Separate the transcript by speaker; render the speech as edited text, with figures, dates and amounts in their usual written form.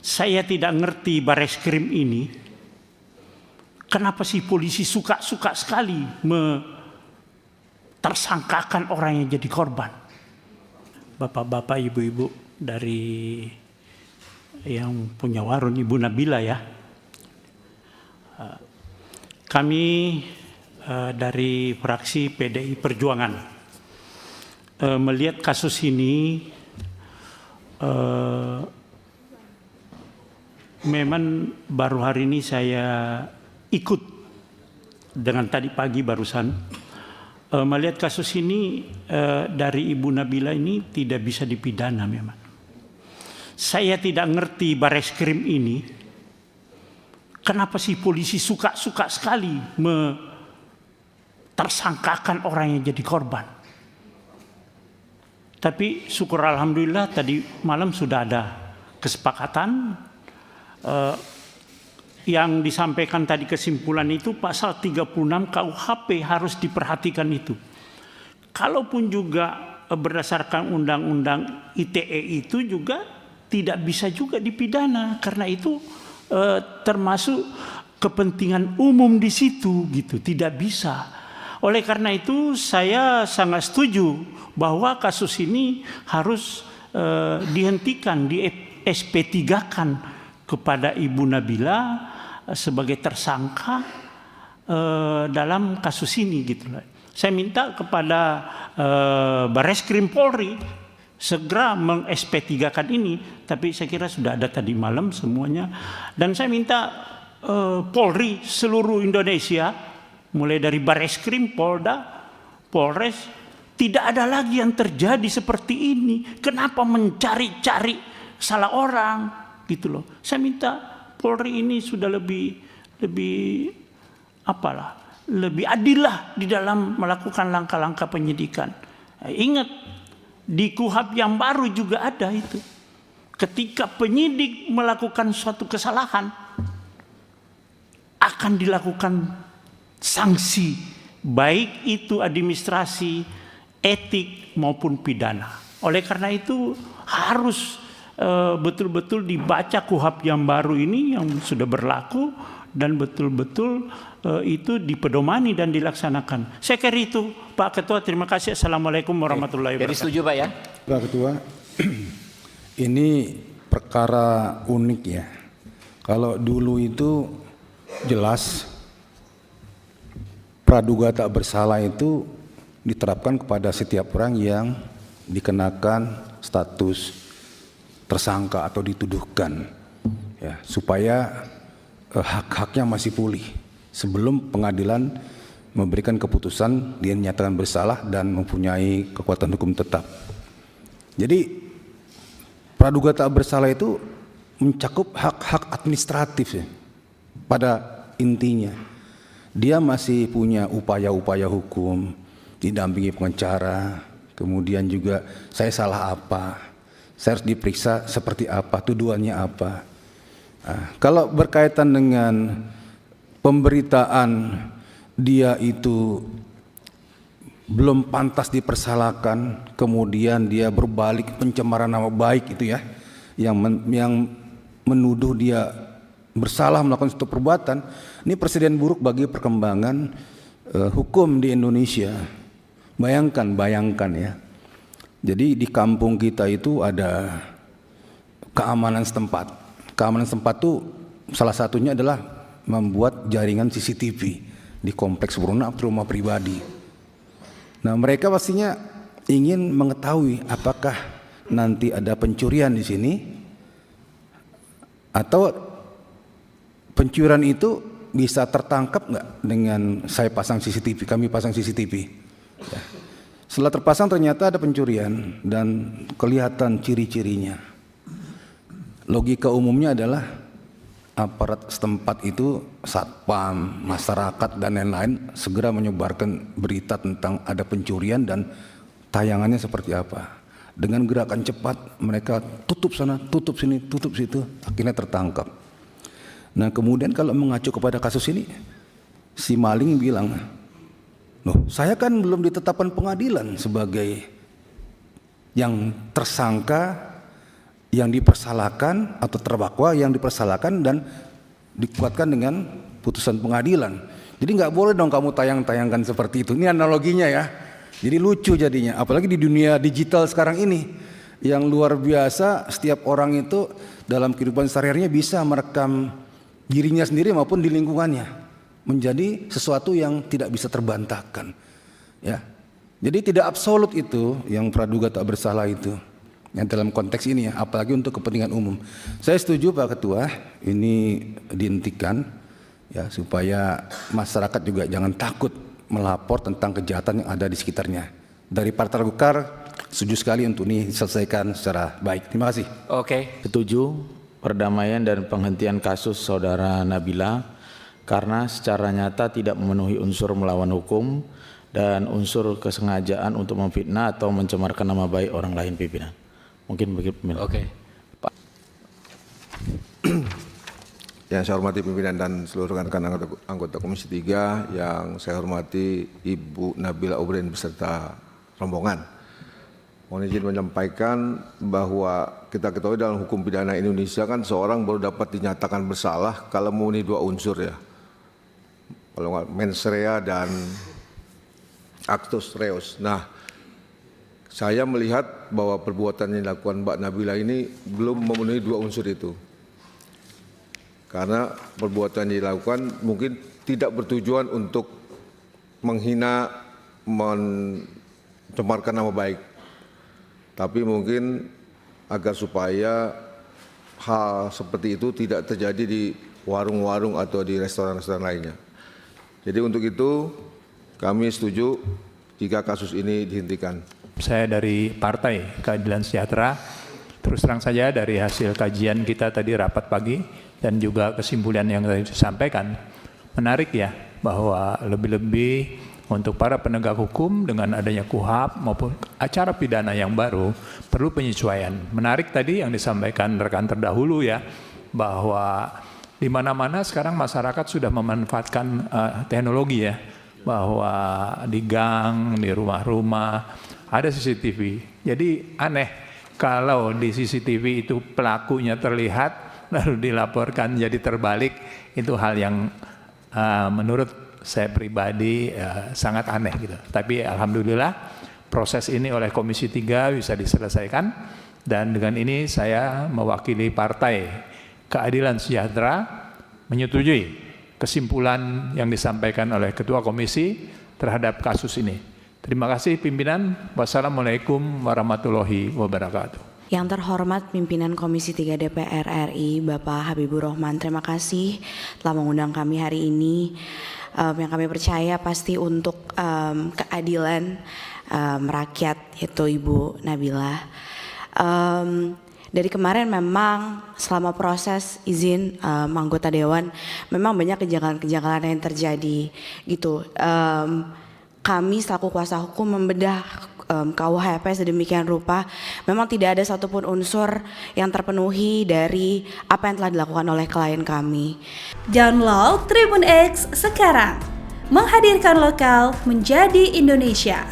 Speaker 1: Saya tidak ngerti Bareskrim ini, kenapa sih polisi suka sekali tersangkakan orang yang jadi korban. Bapak-bapak, ibu-ibu dari yang punya warung, Ibu Nabila ya. Kami dari fraksi PDI Perjuangan melihat kasus ini memang baru hari ini saya ikut dengan tadi pagi barusan melihat kasus ini dari Ibu Nabila ini tidak bisa dipidana memang. Saya tidak ngerti Bareskrim ini, kenapa sih polisi suka sekali tersangkakan orang yang jadi korban. Tapi syukur alhamdulillah tadi malam sudah ada kesepakatan yang disampaikan tadi kesimpulan itu pasal 36 KUHP harus diperhatikan itu. Kalaupun juga berdasarkan undang-undang ITE itu juga tidak bisa juga dipidana karena itu termasuk kepentingan umum di situ gitu, tidak bisa. Oleh karena itu saya sangat setuju bahwa kasus ini harus dihentikan, di SP3-kan kepada Ibu Nabila sebagai tersangka dalam kasus ini gitu. Saya minta kepada Bareskrim Polri segera meng-SP3-kan ini, tapi saya kira sudah ada tadi malam semuanya. Dan saya minta Polri seluruh Indonesia, mulai dari Bareskrim, Polda, Polres, tidak ada lagi yang terjadi seperti ini. Kenapa mencari-cari salah orang gitu loh. Saya minta Polri ini sudah lebih adil lah di dalam melakukan langkah-langkah penyidikan. Ingat, di KUHP yang baru juga ada itu. Ketika penyidik melakukan suatu kesalahan, akan dilakukan sanksi, baik itu administrasi, etik maupun pidana. Oleh karena itu harus betul-betul dibaca KUHP yang baru ini yang sudah berlaku dan betul-betul itu dipedomani dan dilaksanakan. Saya kira itu Pak Ketua, terima kasih. Assalamualaikum warahmatullahi wabarakatuh.
Speaker 2: Jadi setuju Pak ya?
Speaker 3: Pak Ketua, ini perkara unik ya. Kalau dulu itu jelas praduga tak bersalah itu diterapkan kepada setiap orang yang dikenakan status tersangka atau dituduhkan ya, supaya hak-haknya masih pulih sebelum pengadilan memberikan keputusan dia dinyatakan bersalah dan mempunyai kekuatan hukum tetap. Jadi praduga tak bersalah itu mencakup hak-hak administratif ya. Pada intinya dia masih punya upaya-upaya hukum, didampingi pengacara, kemudian juga saya salah apa, saya harus diperiksa seperti apa, tuduhannya apa. Nah, kalau berkaitan dengan pemberitaan dia itu belum pantas dipersalahkan, kemudian dia berbalik pencemaran nama baik itu ya, yang menuduh dia bersalah melakukan suatu perbuatan, ini presiden buruk bagi perkembangan hukum di Indonesia. Bayangkan ya. Jadi di kampung kita itu ada keamanan setempat. Keamanan setempat itu salah satunya adalah membuat jaringan CCTV di kompleks perumahan atau rumah pribadi. Nah, mereka pastinya ingin mengetahui apakah nanti ada pencurian di sini atau pencurian itu bisa tertangkap nggak dengan saya pasang CCTV, kami pasang CCTV. Ya. Setelah terpasang ternyata ada pencurian dan kelihatan ciri-cirinya. Logika umumnya adalah aparat setempat itu, satpam, masyarakat dan lain-lain segera menyebarkan berita tentang ada pencurian dan tayangannya seperti apa. Dengan gerakan cepat mereka tutup sana, tutup sini, tutup situ, akhirnya tertangkap. Nah, kemudian kalau mengacu kepada kasus ini, si maling bilang, loh, saya kan belum ditetapkan pengadilan sebagai yang tersangka yang dipersalahkan atau terdakwa yang dipersalahkan dan dikuatkan dengan putusan pengadilan. Jadi nggak boleh dong kamu tayang-tayangkan seperti itu. Ini analoginya ya. Jadi lucu jadinya. Apalagi di dunia digital sekarang ini yang luar biasa, setiap orang itu dalam kehidupan sehari-harinya bisa merekam dirinya sendiri maupun di lingkungannya menjadi sesuatu yang tidak bisa terbantahkan. Ya. Jadi tidak absolut itu yang praduga tak bersalah itu. Yang dalam konteks ini ya, apalagi untuk kepentingan umum. Saya setuju Pak Ketua, ini dihentikan ya supaya masyarakat juga jangan takut melapor tentang kejahatan yang ada di sekitarnya. Dari Partai Golkar setuju sekali untuk ini diselesaikan secara baik. Terima kasih.
Speaker 2: Oke, setuju perdamaian dan penghentian kasus saudara Nabila karena secara nyata tidak memenuhi unsur melawan hukum dan unsur kesengajaan untuk memfitnah atau mencemarkan nama baik orang lain pimpinan. Mungkin begitu.
Speaker 4: Oke. Pak.
Speaker 5: Yang saya hormati pimpinan dan seluruh rekan-rekan anggota Komisi 3, yang saya hormati Ibu Nabila Obrien beserta rombongan. Mohon izin menyampaikan bahwa kita ketahui dalam hukum pidana Indonesia kan seorang baru dapat dinyatakan bersalah kalau memenuhi 2 unsur ya. Kalau nggak mens rea dan actus reus. Nah, saya melihat bahwa perbuatan yang dilakukan Mbak Nabila ini belum memenuhi 2 unsur itu. Karena perbuatan yang dilakukan mungkin tidak bertujuan untuk menghina, mencemarkan nama baik. Tapi mungkin agar supaya hal seperti itu tidak terjadi di warung-warung atau di restoran-restoran lainnya. Jadi untuk itu kami setuju jika kasus ini dihentikan.
Speaker 6: Saya dari Partai Keadilan Sejahtera, terus terang saja dari hasil kajian kita tadi rapat pagi dan juga kesimpulan yang tadi disampaikan, menarik ya bahwa lebih-lebih untuk para penegak hukum dengan adanya KUHAP maupun acara pidana yang baru perlu penyesuaian. Menarik tadi yang disampaikan rekan terdahulu ya, bahwa di mana-mana sekarang masyarakat sudah memanfaatkan teknologi ya, bahwa di gang, di rumah-rumah ada CCTV. Jadi aneh kalau di CCTV itu pelakunya terlihat lalu dilaporkan jadi terbalik, itu hal yang menurut saya pribadi sangat aneh gitu. Tapi alhamdulillah proses ini oleh Komisi 3 bisa diselesaikan, dan dengan ini saya mewakili Partai Keadilan Sejahtera menyetujui kesimpulan yang disampaikan oleh Ketua Komisi terhadap kasus ini. Terima kasih pimpinan. Wassalamualaikum warahmatullahi wabarakatuh.
Speaker 7: Yang terhormat pimpinan Komisi 3 DPR RI Bapak Habibur Rahman, terima kasih telah mengundang kami hari ini. Yang kami percaya pasti untuk keadilan rakyat, yaitu Ibu Nabila. Dari kemarin memang selama proses izin anggota dewan memang banyak kejanggalan-kejanggalan yang terjadi gitu. Kami selaku kuasa hukum membedah KUHP sedemikian rupa, memang tidak ada satupun unsur yang terpenuhi dari apa yang telah dilakukan oleh klien kami.
Speaker 8: Download Tribun X sekarang, menghadirkan lokal menjadi Indonesia.